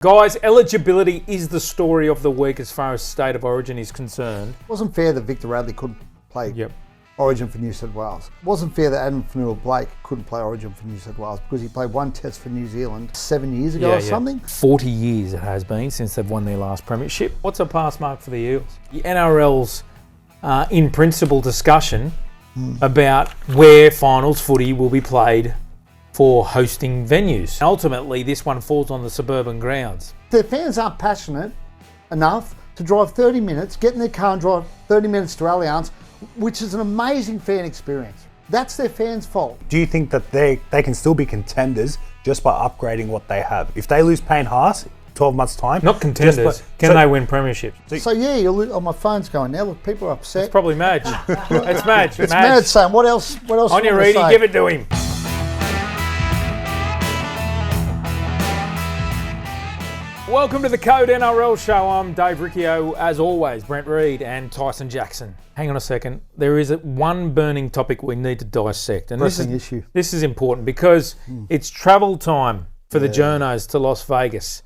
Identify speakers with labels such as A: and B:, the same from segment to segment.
A: Guys, eligibility is the story of the week as far as state of origin is concerned.
B: It wasn't fair that Victor Radley couldn't play Origin for New South Wales. It wasn't fair that Adam Fanua-Blake couldn't play Origin for New South Wales because he played one test for New Zealand 7 years ago or something.
A: 40 years it has been since they've won their last premiership. What's a pass mark for the Eels? The NRL's in principle discussion about where finals footy will be played for hosting venues. Ultimately, this one falls on the Suburban grounds.
B: Their fans aren't passionate enough to drive 30 minutes, get in their car and drive 30 minutes to Allianz, which is an amazing fan experience. That's their fans' fault.
C: Do you think that they can still be contenders just by upgrading what they have? If they lose Payne Haas, 12 months' time...
A: Not contenders. Can they win premierships?
B: So yeah, oh, my phone's going now. Look, people are upset.
A: It's probably Madge. It's Madge.
B: It's Madge saying, what else
A: on your Readie, give it to him. Welcome to the Code NRL show. I'm Dave Riccio, as always, Brent Read and Tyson Jackson. Hang on a second. There is one burning topic we need to dissect. And
B: pressing issue.
A: This is important because it's travel time for the journos to Las Vegas.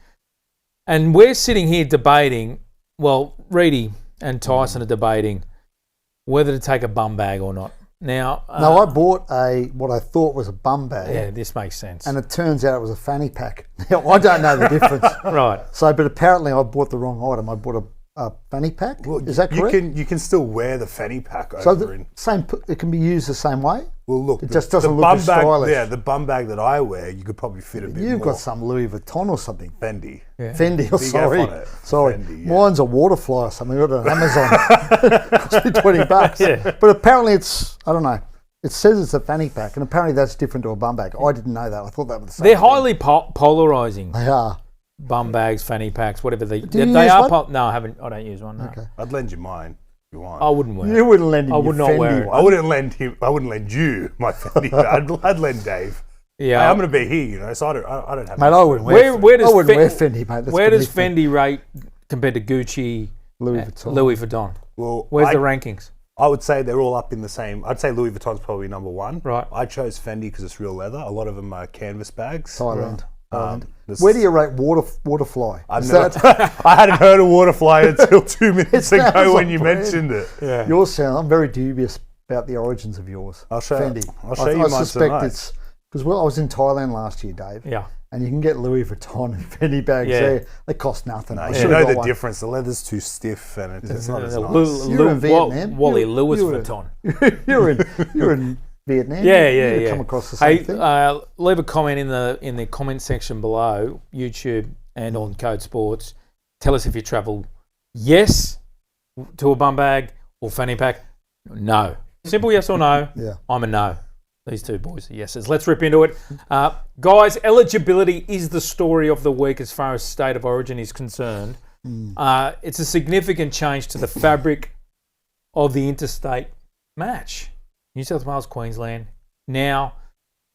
A: And we're sitting here debating, well, Readie and Tyson are debating whether to take a bum bag or not. Now,
B: no, I bought what I thought was a bum bag.
A: Yeah, this makes sense.
B: And it turns out it was a fanny pack. Now, I don't know the difference.
A: Right.
B: So, but apparently I bought the wrong item. I bought a fanny pack.
C: Well,
B: is that correct?
C: You can still wear the fanny pack over.
B: So it can be used the same way?
C: Well, look,
B: it just doesn't look as stylish.
C: Yeah, the bum bag that I wear, you could probably fit a bit more.
B: You've got some Louis Vuitton or something.
C: Fendi.
B: Yeah. Fendi, sorry.
C: Fendi, yeah.
B: Mine's a waterfly or something. I got it on Amazon. Cost me $20.
A: Yeah.
B: But apparently it's, I don't know. It says it's a fanny pack, and apparently that's different to a bum bag. I didn't know that. I thought that was the same.
A: They're highly polarising.
B: They are.
A: Bum bags, fanny packs, whatever they
B: are.
A: No, I don't use one. No.
B: Okay.
C: I'd lend you mine if you want.
A: I wouldn't wear it.
B: You wouldn't lend him.
A: I would not wear it.
C: I wouldn't lend you my Fendi bag. I'd lend Dave.
A: Yeah,
C: hey, I'm going to be here, so I don't have.
B: Mate, I wouldn't wear
A: Fendi,
B: mate.
A: Where does Fendi rate compared to Gucci,
B: Louis Vuitton?
A: Louis Vuitton.
C: Well,
A: where's the rankings?
C: I would say they're all up in the same. I'd say Louis Vuitton's probably number one.
A: Right.
C: I chose Fendi because it's real leather. A lot of them are canvas bags.
B: Thailand. Where do you rate Waterfly?
C: I hadn't heard of Waterfly until 2 minutes ago when you mentioned it.
B: Yeah. I'm very dubious about the origins of yours.
C: I'll show
B: Fendi.
C: I'll show you mine
B: suspect
C: tonight.
B: It's because I was in Thailand last year, Dave.
A: Yeah.
B: And you can get Louis Vuitton and Fendi bags there. They cost nothing.
C: No, you know the difference. The leather's too stiff and it's not as nice.
B: You're in Vietnam.
A: Wally Louis Vuitton.
B: You're in Vietnam.
A: Yeah.
B: Come across the same thing.
A: Leave a comment in the comment section below, YouTube and on Code Sports. Tell us if you travel yes to a bum bag or fanny pack. No. Simple yes or no.
B: Yeah.
A: I'm a no. These two boys are yeses. Let's rip into it. Guys, eligibility is the story of the week as far as state of origin is concerned. It's a significant change to the fabric of the interstate match. New South Wales, Queensland. Now,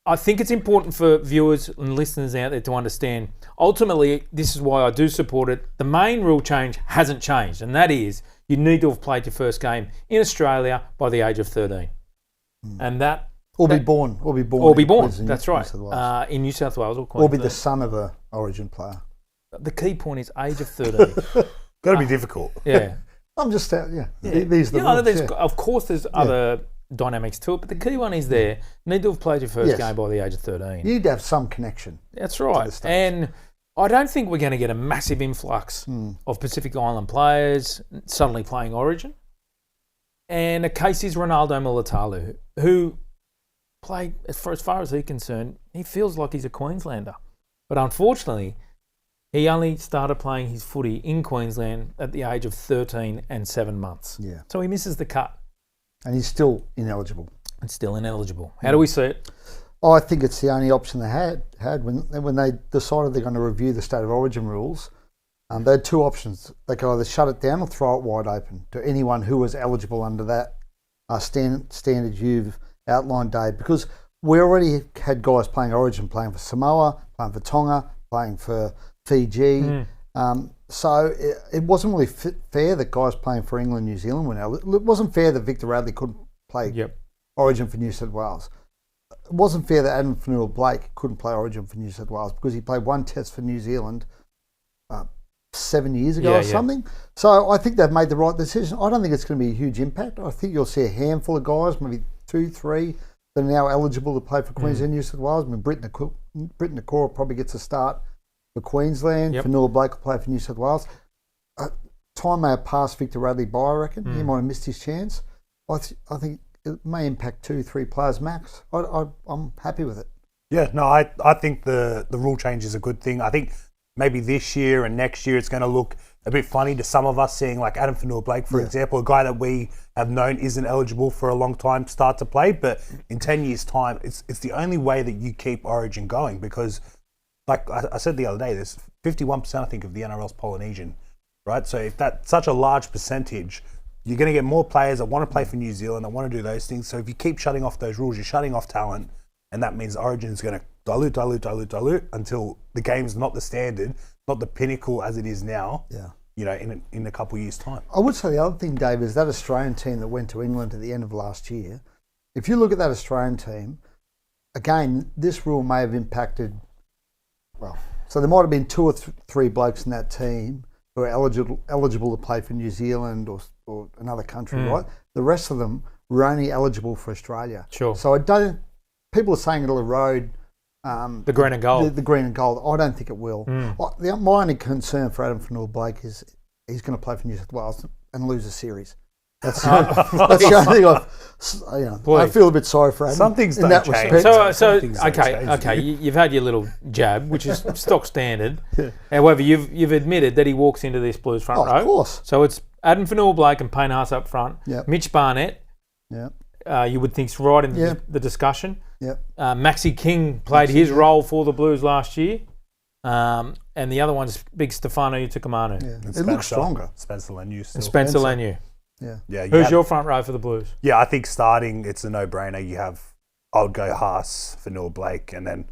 A: I think it's important for viewers and listeners out there to understand, ultimately, this is why I do support it. The main rule change hasn't changed, and that is you need to have played your first game in Australia by the age of 13. And that...
B: Or be born.
A: That's right. In New South Wales or Queensland.
B: Or be the son of an Origin player.
A: The key point is age of 13.
C: Got to be difficult.
A: Yeah.
B: I'm just These are the rules.
A: Of course, there's other dynamics to it, but the key one is there. You need to have played your first game by the age of 13.
B: You need to have some connection.
A: That's right. And I don't think we're going to get a massive influx of Pacific Island players suddenly playing Origin. And a case is Ronaldo Mulitalo, who played, as far as he's concerned, he feels like he's a Queenslander. But unfortunately, he only started playing his footy in Queensland at the age of 13 and 7 months.
B: Yeah.
A: So he misses the cut.
B: And he's still ineligible.
A: How do we see it?
B: I think it's the only option they had when they decided they're going to review the state of origin rules. They had two options. They could either shut it down or throw it wide open to anyone who was eligible under that standard you've outlined, Dave, because we already had guys playing Origin, playing for Samoa, playing for Tonga, playing for Fiji. So it wasn't really fair that guys playing for England, New Zealand went out. It wasn't fair that Victor Radley couldn't play Origin for New South Wales. It wasn't fair that Adam Fanua-Blake couldn't play Origin for New South Wales because he played one test for New Zealand 7 years ago or something. So I think they've made the right decision. I don't think it's going to be a huge impact. I think you'll see a handful of guys, maybe 2, 3, that are now eligible to play for Queensland, New South Wales. I mean, Brit Nakora probably gets a start for Queensland. Fanua Blake will play for New South Wales. Time may have passed Victor Radley by, I reckon. He might have missed his chance. I think it may impact 2, 3 players max. I'm happy with it.
C: Yeah, no, I think the rule change is a good thing. I think maybe this year and next year it's going to look a bit funny to some of us, seeing like Adam Fanua Blake, for example, a guy that we have known isn't eligible for a long time, start to play. But in 10 years' time, it's the only way that you keep Origin going, because, like I said the other day, there's 51%, I think, of the NRL's Polynesian, right? So if that's such a large percentage, you're going to get more players that want to play for New Zealand, that want to do those things. So if you keep shutting off those rules, you're shutting off talent, and that means Origin is going to dilute until the game's not the standard, not the pinnacle as it is now.
B: Yeah.
C: You know, in a couple of years' time.
B: I would say the other thing, Dave, is that Australian team that went to England at the end of last year. If you look at that Australian team, again, this rule may have impacted. Well, so there might have been 2 or 3 blokes in that team who are eligible to play for New Zealand or another country, right? The rest of them were only eligible for Australia.
A: Sure.
B: So people are saying it'll erode
A: the green and gold.
B: The green and gold. I don't think it will. My only concern for Adam Fanua Blake is he's going to play for New South Wales and lose a series. That's the only thing I feel a bit sorry for Adam.
C: Some things
B: in
C: don't
B: that
C: change.
B: respect.
A: Okay. You've had your little jab, which is stock standard. However, you've admitted that he walks into this Blues front row.
B: Of course.
A: So it's Adam Fanua Blake and Payne Haas up front.
B: Yep.
A: Mitch Barnett.
B: Yeah.
A: You would think's right in the discussion.
B: Yep.
A: Maxi King played his role for the Blues last year. And the other one's big Stefano Utokumanu.
B: Yeah. It looks stronger.
C: Spencer Leniu.
A: And Spencer Leniu.
B: Yeah.
A: Who's your front row for the Blues?
C: Yeah, I think starting, it's a no-brainer. I would go Haas, Fanua Blake, and then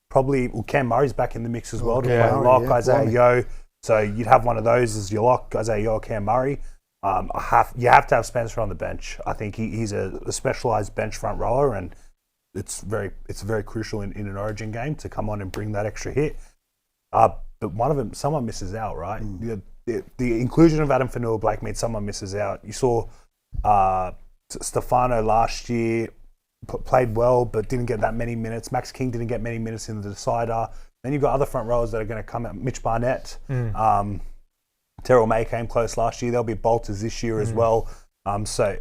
C: probably Cam Murray's back in the mix as well to play lock, Isaiah Yeo. So you'd have one of those as your lock, Isaiah Yeo or Cam Murray. You have to have Spencer on the bench. I think he's a specialised bench front rower, and it's very crucial in an Origin game to come on and bring that extra hit. But someone misses out, right? The inclusion of Adam Fanua Blake means someone misses out. You saw Stefano last year played well, but didn't get that many minutes. Max King didn't get many minutes in the decider. Then you've got other front rowers that are going to come out. Mitch Barnett, Terrell May came close last year. There'll be bolters this year as well. So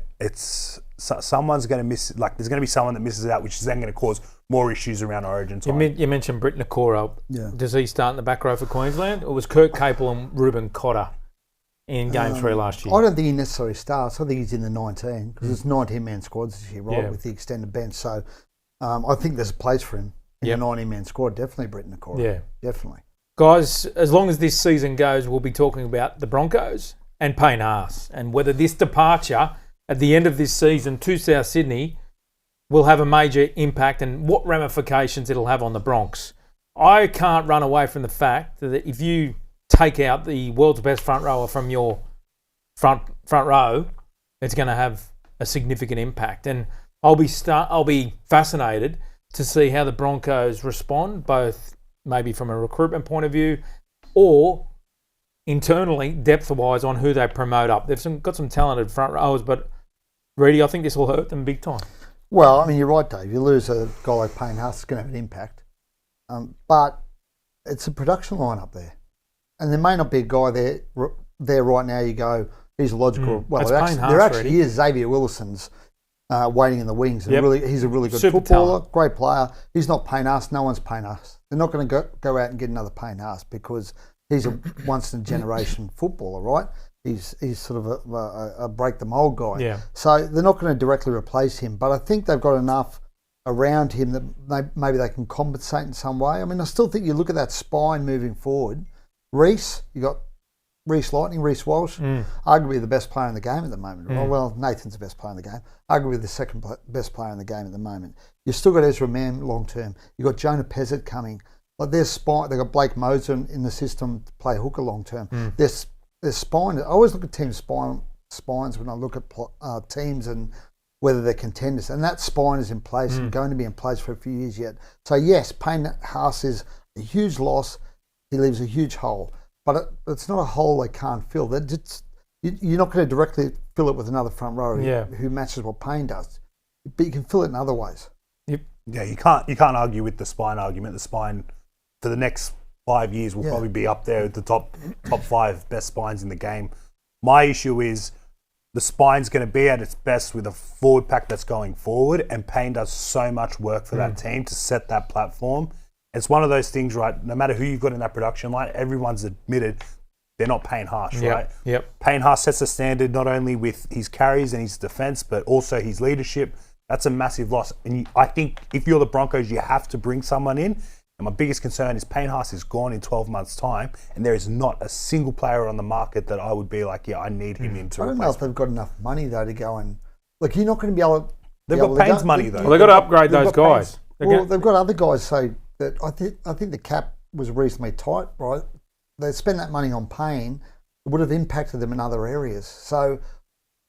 C: someone's going to miss. Like, there's going to be someone that misses out, which is then going to cause more issues around Origin time.
A: You mentioned Brit Nakora. Yeah. Does he start in the back row for Queensland, or was Kurt Capel and Ruben Cotter in Game 3 last year?
B: I don't think he necessarily starts. I think he's in the 19 because it's 19-man squads this year, right, with the extended bench. So I think there's a place for him in the 19-man squad. Definitely Brit Nakora. Yeah, definitely.
A: Guys, as long as this season goes, we'll be talking about the Broncos and Payne Haas and whether this departure at the end of this season to South Sydney will have a major impact and what ramifications it'll have on the Bronx. I can't run away from the fact that if you take out the world's best front rower from your front row, it's going to have a significant impact. And I'll be fascinated to see how the Broncos respond, both maybe from a recruitment point of view or internally, depth-wise, on who they promote up. They've got some talented front rowers, but Readie, I think this will hurt them big time.
B: Well, I mean, you're right, Dave. You lose a guy like Payne Haas, it's going to have an impact. But it's a production line up there. And there may not be a guy there right now you go, he's a logical... Well, there actually is Xavier Willison's waiting in the wings. He's a really good
A: Super
B: footballer,
A: talent.
B: Great player. He's not Payne Haas. No one's Payne Haas. They're not going to go out and get another Payne Haas because he's a once-in-a-generation footballer, right? He's sort of a break-the-mold guy.
A: Yeah.
B: So they're not going to directly replace him. But I think they've got enough around him that maybe they can compensate in some way. I mean, I still think you look at that spine moving forward. Reece, you got Reece Walsh, arguably the best player in the game at the moment. Well, Nathan's the best player in the game. Arguably the second best player in the game at the moment. You've still got Ezra Mann long term. You've got Jonah Pezzett coming. Like their spine, they've got Blake Moser in the system to play hooker long term. Their spine. I always look at team spines when I look at teams and whether they're contenders. And that spine is in place and going to be in place for a few years yet. So yes, Payne Haas is a huge loss. He leaves a huge hole. but it's not a hole they can't fill. You're not going to directly fill it with another front row who matches what Payne does, but you can fill it in other ways.
A: Yep.
C: Yeah, you can't argue with the spine argument. The spine for the next 5 years will probably be up there at the top 5 best spines in the game. My issue is the spine's going to be at its best with a forward pack that's going forward, and Payne does so much work for that team to set that platform. It's one of those things, right? No matter who you've got in that production line, everyone's admitted they're not Payne Haas, right?
A: Yep.
C: Payne Haas sets the standard not only with his carries and his defence, but also his leadership. That's a massive loss. And I think if you're the Broncos, you have to bring someone in. And my biggest concern is Payne Haas is gone in 12 months' time, and there is not a single player on the market that I would be like, I need him in to
B: I don't know
C: replace
B: if they've got enough money, though, to go and... Look, you're not going to be able to...
C: They've got Payne's money, though.
A: Well, they've got to upgrade those guys.
B: They've got other guys, so that I think the cap was reasonably tight, right? They spend that money on Payne, it would have impacted them in other areas. So,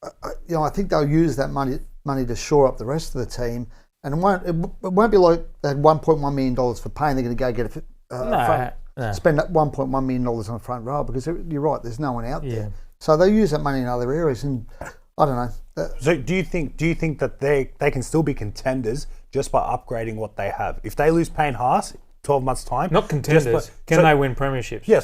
B: I think they'll use that money to shore up the rest of the team. And it won't be like they had $1.1 million for Payne. They're going to go get spend that $1.1 million on a front row, because you're right, there's no one out there. So they'll use that money in other areas, and I don't know.
C: So do you think that they can still be contenders just by upgrading what they have? If they lose Payne Haas, 12 months' time,
A: not contenders, can they win premierships?
C: Yeah,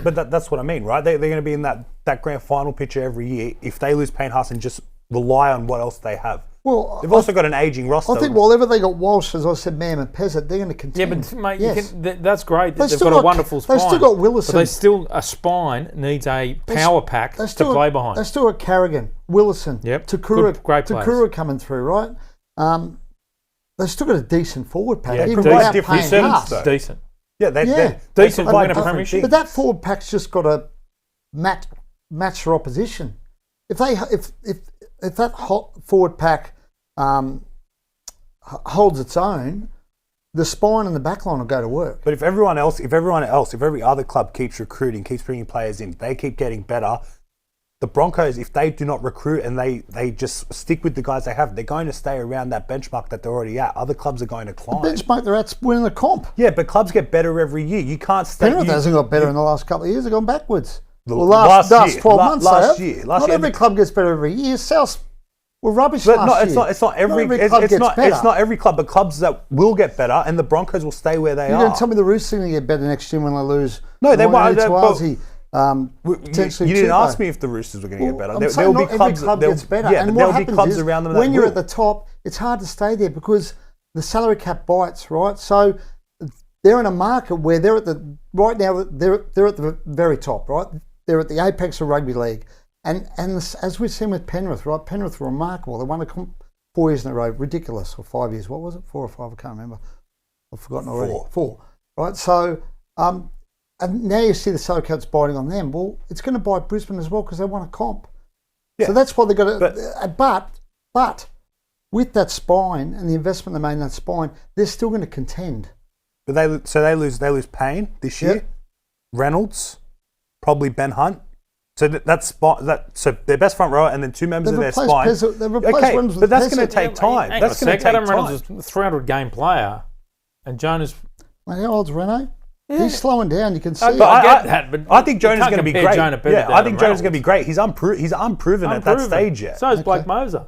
C: but that's what I mean, right? They're going to be in that grand final picture every year if they lose Payne Haas and just rely on what else they have.
B: Well,
C: they've also got an ageing roster.
B: I think whatever they got Walsh, as I said, Mam and Pezzett, they're going to contend.
A: Yeah, but mate, that's great. They've got a wonderful spine.
B: They've still got Willison.
A: But a spine needs a power pack to play behind.
B: They've still got Carrigan, Willison, Takura,
A: great players.
B: Takura coming through, right? They've still got a decent forward pack.
A: Yeah,
B: even without Payne Haas.
A: Decent.
C: Yeah, they're
A: decent.
B: But
A: Win a premiership.
B: But that forward pack's just got to match their opposition. If that forward pack holds its own, the spine and the backline will go to work.
C: But if every other club keeps recruiting, keeps bringing players in, they keep getting better. The Broncos, if they do not recruit and they just stick with the guys they have, they're going to stay around that benchmark that they're already at. Other clubs are going to climb.
B: The benchmark they're at's winning the comp.
C: Yeah, but clubs get better every year. You can't stay.
B: Penrith hasn't got better in the last couple of years. They've gone backwards.
C: Last
B: 12 months. Last year. Not every club gets better every year. South were rubbish last year.
C: It's not every club, but clubs that will get better, and the Broncos will stay where they are.
B: You're going to tell me the Roosters are going to get better next year when they lose?
C: No, they won't. You didn't ask
B: me
C: me if the Roosters were going to get better.
B: I'm saying not every club gets better.
C: Yeah,
B: and
C: there'll
B: what
C: be
B: happens
C: clubs
B: is
C: around them
B: when
C: that
B: you're
C: will.
B: at the top, it's hard to stay there because the salary cap bites, right? So they're in a market where they're at the right now. They're at the very top, right? They're at the apex of rugby league, and as we've seen with Penrith, right? Penrith were remarkable. They won a 4 years in a row, ridiculous, or 5 years. What was it? 4 or 5? I can't remember. I've forgotten already. 4. Right. So, and now you see the salary cap's biting on them. Well, it's going to bite Brisbane as well because they won a comp. Yeah. So that's why they've got to. But with that spine and the investment they made in that spine, they're still going to contend.
C: But they lose Payne this year. Reynolds, probably Ben Hunt. So so their best front rower and then 2 members of their spine.
B: They've replaced Reynolds with
C: but that's going to take time. That's going to take
A: Adam
C: time.
A: Reynolds is a 300 game player, and Jonas.
B: Mate, how old's Reno? Yeah. He's slowing down. You can see.
A: I get that, but
C: I think Jonas is going to be great. I think Jonas is going to be great. He's unproven at that stage yet.
A: So is Blake Moser.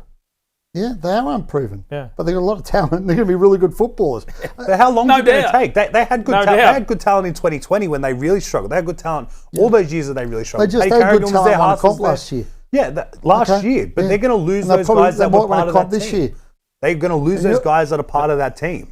B: Yeah, they are unproven.
A: Yeah,
B: but they've got a lot of talent. They're going to be really good footballers.
C: But how long is it going to take? They had good talent in 2020 when they really struggled. They had good talent all those years that they really struggled.
B: They had good talent on the comp last year.
C: Yeah, last year. But they're going to lose those guys that were part of that
B: this year.
C: They're going to lose those guys that are part of that team.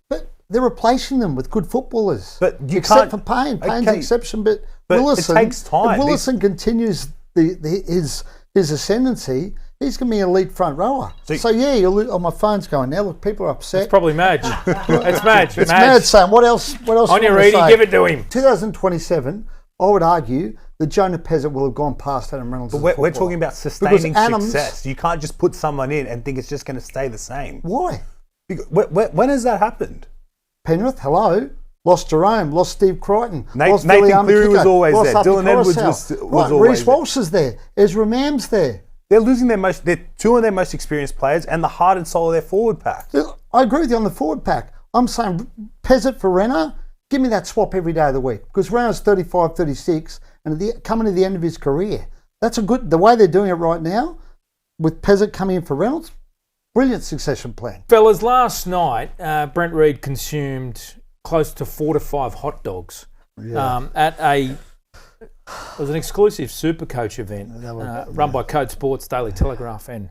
B: But they're replacing them with good footballers.
C: But you
B: except for Payne. Payne's an exception, but Willison,
C: it takes time.
B: If Willison continues his ascendancy, he's going to be an elite front rower. So yeah, my phone's going now. Look, people are upset.
A: It's probably Madge. It's Madge.
B: It's Madge saying, what else
A: on your Readie, give it to him.
B: 2027, I would argue that Jonah Pezzett will have gone past Adam Reynolds.
C: But we're talking about sustaining success. You can't just put someone in and think it's just going to stay the same.
B: Why?
C: When has that happened?
B: Penrith, hello. Lost Jerome, lost Steve Crichton.
C: Nathan Cleary was always there. Dylan Edwards was always
B: Reece Walsh is there. Ezra Mam's there.
C: They're losing they're 2 of their most experienced players and the heart and soul of their forward pack.
B: I agree with you on the forward pack. I'm saying Pezzett for Reno, give me that swap every day of the week. Because Reynolds 35, 36, and coming to the end of his career. That's the way they're doing it right now, with Pezzett coming in for Reynolds, brilliant succession plan.
A: Fellas, last night, Brent Read consumed close to 4 to 5 hot dogs it was an exclusive Supercoach event run by Code Sports, Daily Telegraph, and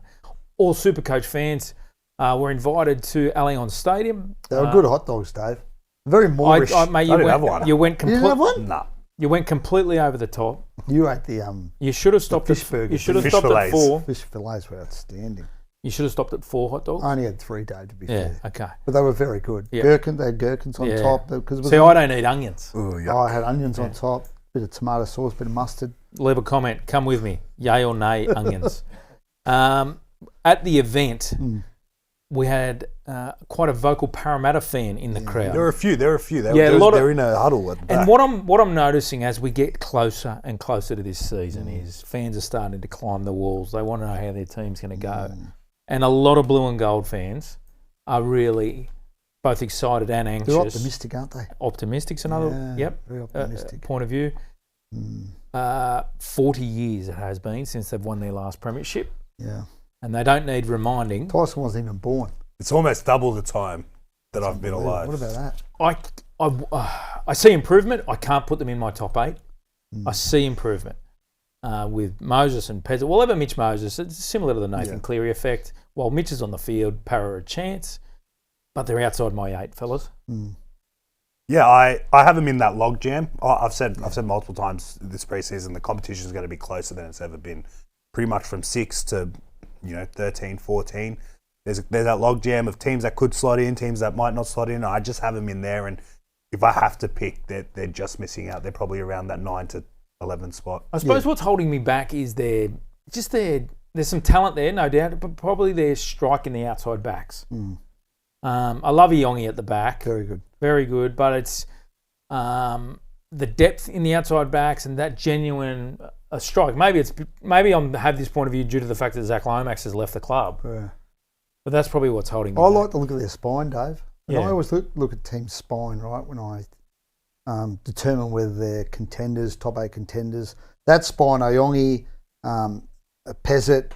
A: all Supercoach fans were invited to Allianz Stadium.
B: They were good hot dogs, Dave. Very Moorish.
A: Mate,
C: I didn't have one.
A: You went
B: You didn't have one?
C: Nah.
A: You went completely over the top.
B: You ate the
A: You should have stopped
B: fish
A: at
B: burgers.
A: You should have
C: Fish
A: stopped at
C: fillets.
A: 4.
B: fish fillets were outstanding.
A: You should have stopped at 4 hot dogs.
B: I only had 3, Dave, to be
A: Yeah.
B: fair.
A: Okay.
B: But they were very good.
A: Yeah.
B: They had gherkins on
A: Yeah.
B: top. Because
A: See, I don't eat onions.
C: Ooh, yeah.
B: I had onions on top, bit of tomato sauce, bit of mustard.
A: Leave a comment. Come with me. Yay or nay, onions. At the event, we had quite a vocal Parramatta fan in the crowd.
C: There were a few. They're in a huddle at the back.
A: And what I'm noticing as we get closer and closer to this season is fans are starting to climb the walls. They want to know how their team's going to go. And a lot of blue and gold fans are really both excited and anxious.
B: They're optimistic, aren't they?
A: Optimistic's another
B: Very optimistic.
A: point of view. 40 years it has been since they've won their last premiership.
B: Yeah.
A: And they don't need reminding.
B: Tyson wasn't even born.
C: It's almost double the time that I've been alive.
B: What about that?
A: I see improvement. I can't put them in my top 8. I see improvement with Moses and Pezzett. Well, ever Mitch Moses, it's similar to the Nathan Cleary effect. While Mitch is on the field, Para a chance, but they're outside my 8, fellas.
C: Yeah, I have them in that log jam. I've said multiple times this preseason the competition is going to be closer than it's ever been. Pretty much from 6 to 13, 14. There's that log jam of teams that could slot in, teams that might not slot in. I just have them in there, and if I have to pick, they're just missing out. They're probably around that 9 to 11 spot.
A: I suppose what's holding me back is there's some talent there, no doubt, but probably they're striking the outside backs. I love Iongi at the back. Very good, but it's the depth in the outside backs and that genuine strike. Maybe I have this point of view due to the fact that Zach Lomax has left the club.
B: Yeah.
A: But that's probably what's holding me
B: I
A: back.
B: like to look at their spine, Dave. And I always look at teams' spine, right, when I determine whether they're contenders, top 8 contenders. That spine, Iongi, Pezzett,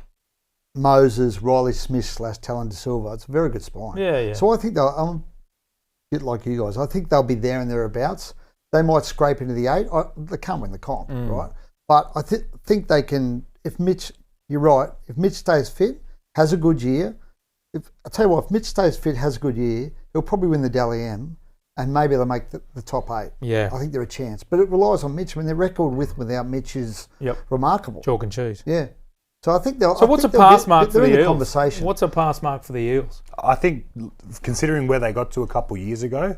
B: Moses, Riley Smith / Talon De Silva, it's a very good spine.
A: Yeah.
B: So I think I'm a bit like you guys. I think they'll be there and thereabouts. They might scrape into the 8. They can't win the comp, right? But I think they can, you're right, if Mitch stays fit, has a good year, I tell you what, if Mitch stays fit, has a good year, he'll probably win the Dally M, and maybe they'll make the top 8.
A: Yeah.
B: I think they're a chance. But it relies on Mitch. I mean, their record without Mitch is remarkable.
A: Chalk and cheese.
B: Yeah. So I think they'll...
A: So what's a pass mark for the
B: Eels? They're in the
A: Eels?
B: conversation.
A: What's a pass mark for the Eels?
C: I think, considering where they got to a couple years ago,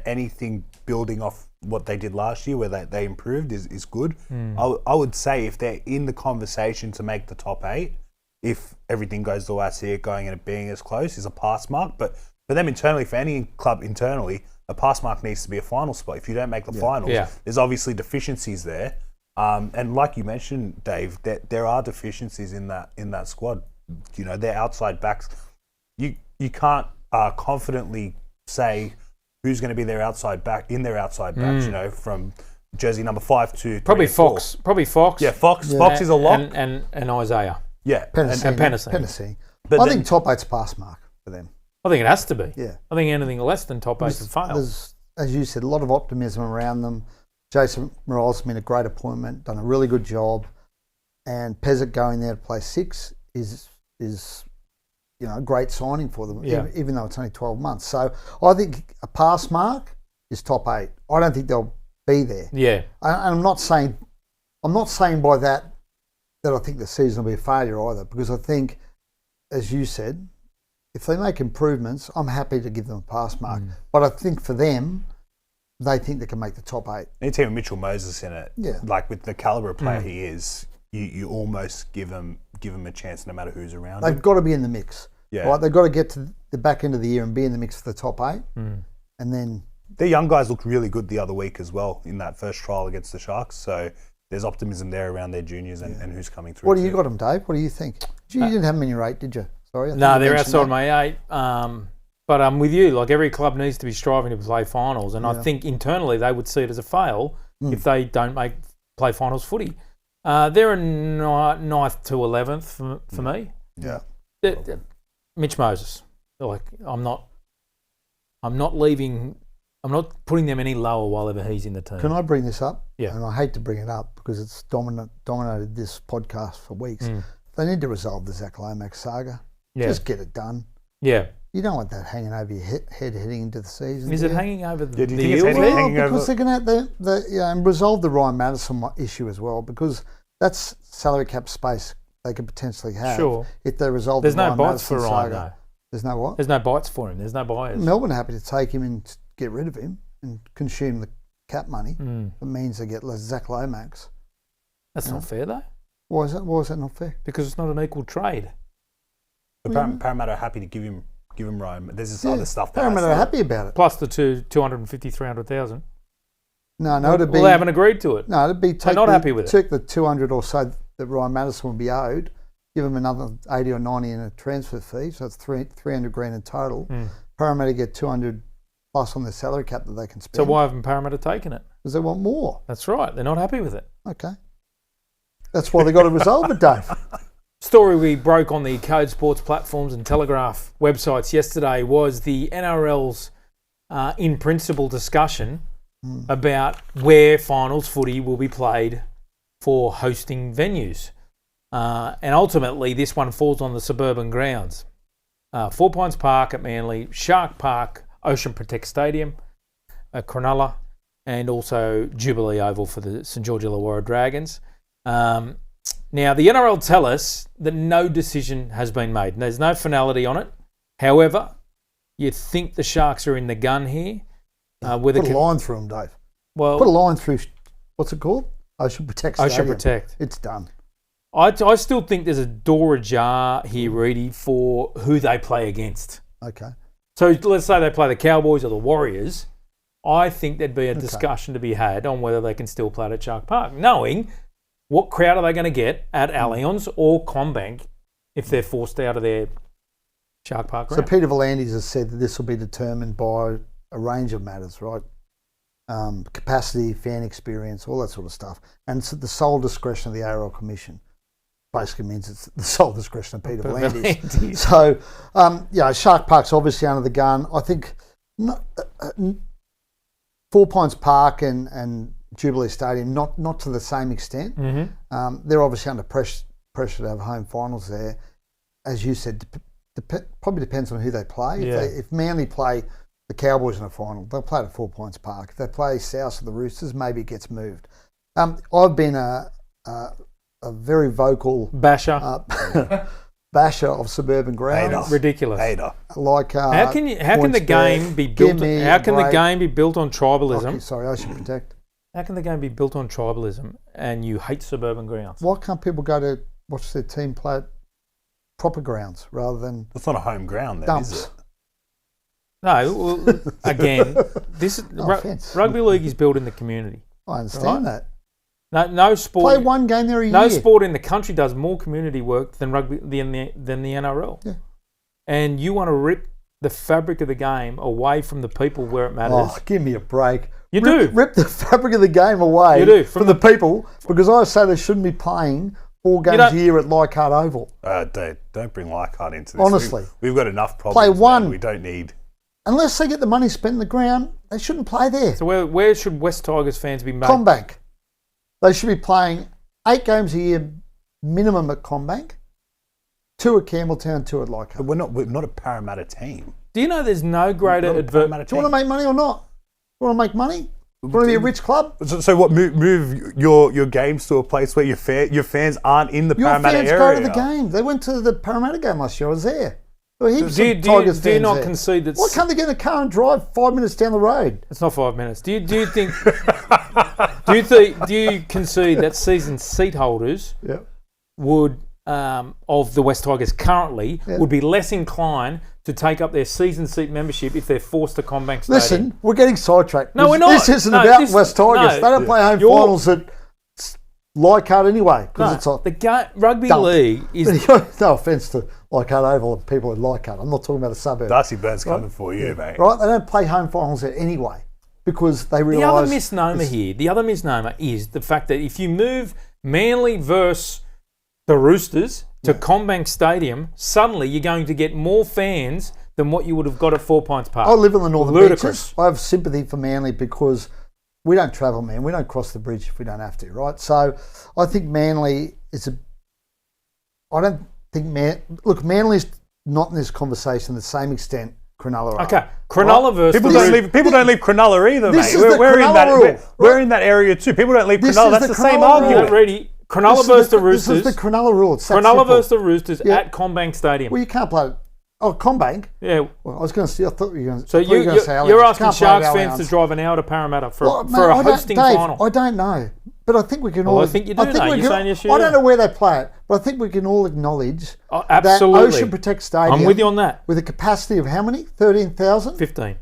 C: anything building off what they did last year, where they improved, is good. I would say if they're in the conversation to make the top 8, if everything goes the way I see it going and it being as close, is a pass mark. But for them internally, for any club internally, a pass mark needs to be a final spot. If you don't make the finals, there's obviously deficiencies there. And like you mentioned, Dave, there are deficiencies in that squad. Their outside backs. You can't confidently say who's going to be their outside back in their outside backs. From jersey number 5 to
A: Probably
C: 3 and 4.
A: Fox. Probably Fox.
C: Yeah, Fox. Yeah. Fox is a lock.
A: And Isaiah.
C: Yeah,
A: and Penasine.
B: But I think top 8's a pass mark for them.
A: I think it has to be.
B: Yeah.
A: I think anything less than top 8 would fail.
B: There's, as you said, a lot of optimism around them. Jason Morales has been a great appointment, done a really good job, and Pezzett going there to play 6 is a great signing for them, even though it's only 12 months. So I think a pass mark is top 8. I don't think they'll be there.
A: Yeah.
B: And I'm not saying by that I think the season will be a failure either, because I think, as you said, if they make improvements, I'm happy to give them a pass mark. But I think for them, they think they can make the top 8.
C: Any team with Mitchell Moses in it, like with the calibre of player he is, you almost give him a chance no matter who's around.
B: They've got to be in the mix.
C: Yeah.
B: Right? They've got to get to the back end of the year and be in the mix for the top 8. And then...
C: Their young guys looked really good the other week as well in that first trial against the Sharks. So there's optimism there around their juniors and who's coming through.
B: What do you got them, Dave? What do you think? You didn't have them in your 8, did you? Sorry.
A: No, they're outside my 8. But I'm with you. Like, every club needs to be striving to play finals, and I
B: Yeah.
A: think internally they would see it as a fail if they don't play finals footy. They're a 9th to 11th for me.
B: Yeah.
A: Mitch Moses. Like, I'm not leaving. I'm not putting them any lower while ever he's in the team.
B: Can I bring this up?
A: Yeah.
B: And I hate to bring it up because it's dominated this podcast for weeks. They need to resolve the Zach Lomax saga.
A: Yeah.
B: Just get it done.
A: Yeah.
B: You don't want that hanging over your head heading into the season.
A: Is it hanging over the
C: do you think it's
A: Eels?
C: hanging over?
B: Because they're going to and resolve the Ryan Madison issue as well, because that's salary cap space they could potentially have if they resolve
A: There's
B: the
A: no
B: Ryan
A: bites
B: Madison
A: for Ryan,
B: saga.
A: though.
B: There's no what?
A: There's no bites for him. There's no buyers.
B: Melbourne are happy to take him and get rid of him and consume the cap money. It means they get less Zach Lomax.
A: That's not fair, though,
B: Why is that not fair?
A: because it's not an equal trade.
C: Parramatta are happy to give him Ryan. There's this other stuff.
B: Parramatta are happy about it.
A: Plus the 250, 300,000.
B: No, it'd be...
A: Well, they haven't agreed to it.
B: No, it'd be...
A: They're not happy with it.
B: Take the 200 or so that Ryan Madison will be owed, give him another 80 or 90 in a transfer fee, so it's 300 grand in total. Parramatta get 200 plus on their salary cap that they can spend.
A: So why haven't Parramatta taken it?
B: Because they want more.
A: That's right. They're not happy with it.
B: Okay. That's why they got to resolve it, Dave.
A: Story we broke on the Code Sports platforms and Telegraph websites yesterday was the NRL's in principle discussion about where finals footy will be played for hosting venues. And ultimately, this one falls on the suburban grounds. 4 Pines Park at Manly, Shark Park, Ocean Protect Stadium at Cronulla, and also Jubilee Oval for the St George Illawarra Dragons. Now, the NRL tell us that no decision has been made. There's no finality on it. However, you think the Sharks are in the gun here.
B: Put a line through them, Dave.
A: Well,
B: Put a line through, what's it called? Ocean Protect Stadium.
A: Ocean Protect.
B: It's done.
A: I still think there's a door ajar here, Readie, for who they play against.
B: Okay.
A: So let's say they play the Cowboys or the Warriors. I think there'd be a discussion to be had on whether they can still play at Shark Park, knowing what crowd are they going to get at Allianz or CommBank if they're forced out of their Shark Park ground.
B: So Peter V'landys has said that this will be determined by a range of matters, right? Capacity, fan experience, all that sort of stuff. And it's at the sole discretion of the ARL Commission. Basically means it's the sole discretion of Peter V'landys. So, Shark Park's obviously under the gun. I think 4 Pines Park and Jubilee Stadium, not to the same extent. They're obviously under pressure to have home finals there. As you said, probably depends on who they play. If Manly play the Cowboys in a final, they'll play at 4 Pines Park. If they play South of the Roosters, maybe it gets moved. I've been a very vocal
A: basher
B: of suburban grounds.
A: Ridiculous.
B: Like
A: how can the game be built? How can the game be built on tribalism?
B: Okay, sorry, Ocean Protect.
A: How can the game be built on tribalism and you hate suburban grounds?
B: Why can't people go to watch their team play at proper grounds rather than
C: It's not a home ground, then,
B: dumps?
C: is it?
A: No, well, again, this is
B: offence.
A: rugby league is built in the community.
B: I understand that.
A: No sport.
B: Play one game there a year.
A: No sport in the country does more community work than rugby than the NRL.
B: Yeah.
A: And you want to rip the fabric of the game away from the people where it matters.
B: Oh, give me a break.
A: You do.
B: Rip the fabric of the game away from the people, because I say they shouldn't be playing 4 games a year at Leichhardt Oval.
C: Don't bring Leichhardt into this.
B: Honestly.
C: We've got enough problems.
B: Play one.
C: Man. We don't need...
B: Unless they get the money spent in the ground, they shouldn't play there.
A: So where should West Tigers fans be made?
B: CommBank. They should be playing 8 games a year minimum at CommBank, 2 at Campbelltown, 2 at Leichhardt.
C: But we're not a Parramatta team.
A: Do you know there's no greater advantage?
B: Do you want to make money or not? You want to make money? You want to be a rich club?
C: So what? Move your games to a place where your fans aren't in the Parramatta area.
B: Your fans go to the game. They went to the Parramatta game last year. I was there. Do you
A: not concede that?
B: Why can't they get in a car and drive 5 minutes down the road?
A: It's not 5 minutes. Do you think? do you concede that season seat holders would of the West Tigers currently would be less inclined to take up their season seat membership if they're forced to CommBank Stadium?
B: Listen, we're getting sidetracked.
A: No, we're not.
B: This isn't about West Tigers. They don't play home finals at Leichhardt anyway, because
A: No,
B: it's like
A: the rugby
B: dump.
A: league is
B: no offence to Leichhardt Oval and people in Leichhardt. I'm not talking about a suburb.
C: Darcy Byrne's coming for you, mate.
B: Right? They don't play home finals there anyway because they
A: the
B: realise...
A: other misnomer here. The other misnomer is the fact that if you move Manly versus the Roosters to Combank Stadium, suddenly you're going to get more fans than what you would have got at 4 Pines Park.
B: I live in the Northern
A: Ludicrous.
B: Beaches. I have sympathy for Manly because we don't travel, man. We don't cross the bridge if we don't have to, right? So I think Manly is I don't think Manly's not in this conversation to the same extent Cronulla are.
A: Okay, Cronulla versus
C: People don't leave Cronulla either,
B: This
C: mate.
B: is the Cronulla rule,
C: We're in that area too. People don't leave
B: This
C: Cronulla.
B: is
C: That's
B: the
C: the same
B: Cronulla rule.
C: argument.
A: Readie, Cronulla versus the Roosters.
B: This is the Cronulla rule. It's that
A: Cronulla
B: simple.
A: versus the Roosters
B: Yeah.
A: at Combank Stadium.
B: Well, you can't play it. Oh, Combank?
A: Yeah.
B: Well, I was going to say, I thought you were going to
A: So
B: say
A: you're
B: Allianz.
A: asking
B: Can't play
A: Sharks
B: at
A: fans to
B: Allianz.
A: drive an hour to Parramatta for
B: Well,
A: a
B: mate, I don't-
A: hosting
B: Dave,
A: final.
B: I don't know. But I think we can
A: Well,
B: all...
A: I think you do know. You're saying yes, you
B: I
A: do.
B: don't know where they play it, but I think we can all acknowledge
A: Oh, absolutely.
B: that Ocean Protect Stadium...
A: I'm with you on that.
B: With a capacity of how many? 13,000?
A: 15.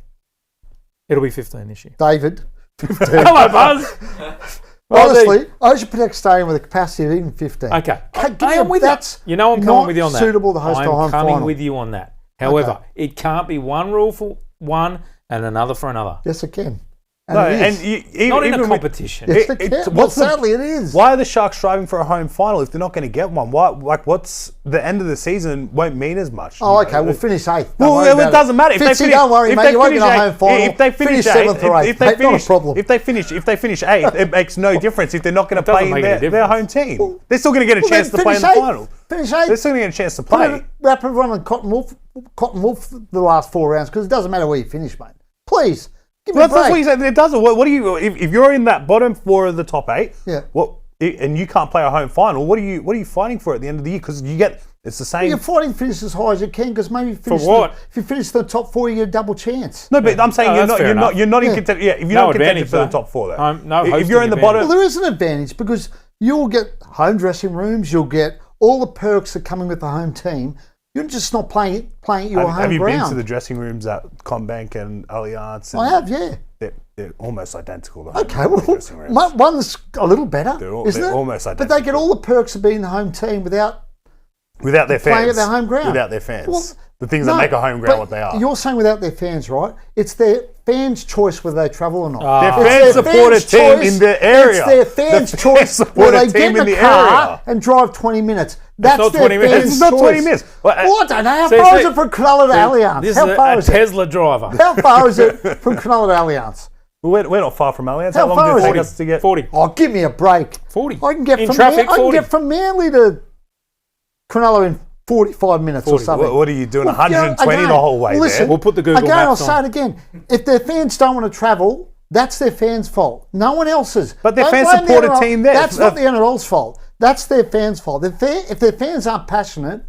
A: It'll be 15 this year.
B: David.
A: Hello, Buzz.
B: Honestly, Ocean Protect Stadium with a capacity of even 15.
A: Okay.
B: Give
A: I
B: me
A: am with you.
B: that's
A: You know I'm
B: not
A: coming with you on that.
B: suitable to host a home
A: I'm coming
B: final.
A: with you on that. However, it can't be one rule for one and another for another.
B: Yes, it can.
C: No,
B: it is.
C: and
A: Not in
C: even
A: a
C: with-
A: competition.
B: Yes, it can. Well,
C: what's the-
B: sadly, it is.
C: Why are the Sharks striving for a home final if they're not going to get one? Why? Like, what's the end of the season won't mean as much?
B: Oh,
C: you
B: okay,
C: know?
B: we'll finish 8th. Don't
C: Well,
B: worry
C: it
B: about
C: doesn't matter. If
B: Fitzy,
C: they finish,
B: don't worry,
C: if
B: mate.
C: they
B: You won't
C: finish
B: get a
C: eighth-
B: home final.
C: If they finish
B: 7th
C: eighth,
B: or 8th,
C: if they
B: mate, not
C: finish,
B: a problem.
C: if they finish 8th, it makes no difference if they're not going to
A: doesn't
C: play in
A: make any
C: their home team.
B: Well,
C: They're still going to get a chance
B: then
C: to play in the
B: finish 8th.
C: final.
B: Finish 8th.
C: They're still going to get a chance to
B: Put
C: play.
B: it- Wrap everyone on Cotton Wolf the last 4 rounds because it doesn't matter where you finish, mate. Please, give me
C: Well,
B: a break.
C: that's what you said. It doesn't. What do you? If you're in that bottom 4 of the top 8,
B: Yeah.
C: and you can't play a home final, what are you fighting for at the end of the year? Because it's the same.
B: You're fighting to finish as high as you can because maybe if you finish the top 4, you get a double chance.
C: No, but I'm saying
A: No, that's fair
C: you're not in
B: Yeah.
C: contention. Yeah, if you're
A: No
C: not contention
A: advantage,
C: for the
A: though.
C: top 4, though.
A: No
C: if
A: hosting
C: you're in the bottom,
B: Well, there is an advantage because you'll get home dressing rooms, you'll get all the perks that come in with the home team. You're just not playing at your home
C: have you
B: ground.
C: been to the dressing rooms at Combank and Allianz?
B: I have, yeah.
C: They're almost identical.
B: Okay, well,
C: dressing rooms.
B: one's a little better, isn't
C: they're
B: it?
C: almost
B: But they
C: identical.
B: get all the perks of being the home team without
C: Without their fans.
B: playing at their home ground.
C: Without their fans.
B: Well,
C: the things
B: no,
C: that make a home ground
B: but
C: what they are.
B: You're saying without their fans, right? It's their fans' choice whether they travel or not.
C: Their
B: It's
C: fans support a
B: fans'
C: team
B: choice-
C: in the area.
B: It's their fans'
C: The fans
B: choice
C: support
B: where
C: a
B: they
C: team
B: get
C: in
B: in the
C: the
B: car
C: area.
B: and drive 20 minutes. That's
A: not
B: their
A: 20 minutes.
B: fans'
C: It's not 20
B: choice.
C: minutes.
B: Well, I don't know. How
A: See,
B: far
A: see,
B: is it from Cronulla to Allianz?
A: This
B: How
A: is
B: far
A: a
B: is it?
A: Tesla driver.
B: How far is it from Cronulla to Allianz?
C: We're not far from Allianz.
B: How
C: How long
B: far
C: did
B: is
C: it take
B: it?
C: us to get?
A: 40.
B: Oh, give me a break.
A: 40.
B: I can get
A: In
B: from
A: traffic,
B: I can
A: 40.
B: get from Manly to Cronulla in 45 minutes
A: 40.
B: or something.
C: What are you doing?
B: Well,
C: 120
B: again,
C: the whole way
B: listen,
C: there?
A: We'll put the Google
B: again,
A: Maps
B: I'll say
A: on.
B: it again. If their fans don't want to travel, that's their fans' fault. No one else's.
C: But their
B: Don't
C: fans
B: blame the
C: support a
B: NRL.
C: team there.
B: That's not the NRL's fault. That's their fans' fault. If their fans aren't passionate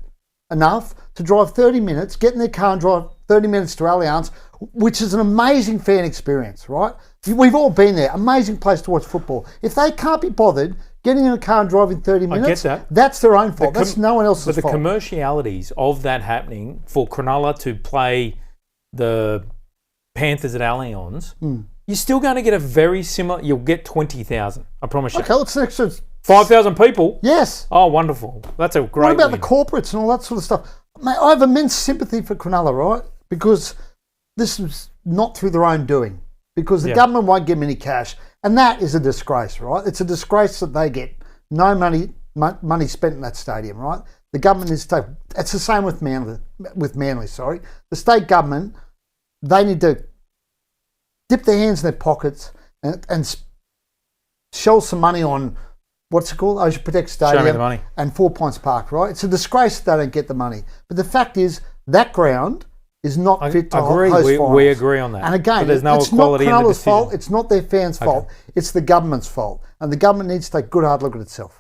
B: enough to drive 30 minutes, get in their car and drive 30 minutes to Allianz, which is an amazing fan experience, right? We've all been there. Amazing place to watch football. If they can't be bothered getting in a car and driving 30 minutes,
A: that.
B: that's their own fault. That's no one else's
A: But the
B: fault.
A: commercialities of that happening for Cronulla to play the Panthers at Allianz, you're still going to get a very similar. You'll get 20,000. I promise you.
B: Okay, let's next.
A: 5,000 people.
B: Yes.
A: Oh, wonderful. That's a great.
B: What about the
A: win.
B: corporates and all that sort of stuff? Mate, I have immense sympathy for Cronulla, right? Because this is not through their own doing. Because the government won't give them any cash. And that is a disgrace, right? It's a disgrace that they get no money spent in that stadium, right? The government is to take... It's the same with Manly. The state government, they need to dip their hands in their pockets and shell some money on... What's it called? Ocean Protect Stadium.
A: Show me the money.
B: And 4 Points Park, right? It's a disgrace that they don't get the money. But the fact is, that ground is not fit to
A: agree.
B: host
A: We
B: finals.
A: agree on that.
B: And again,
A: But there's no
B: it's not
A: equality in the
B: Cronulla's
A: decision.
B: fault. It's not their fans' fault. It's the government's fault. And the government needs to take a good hard look at itself.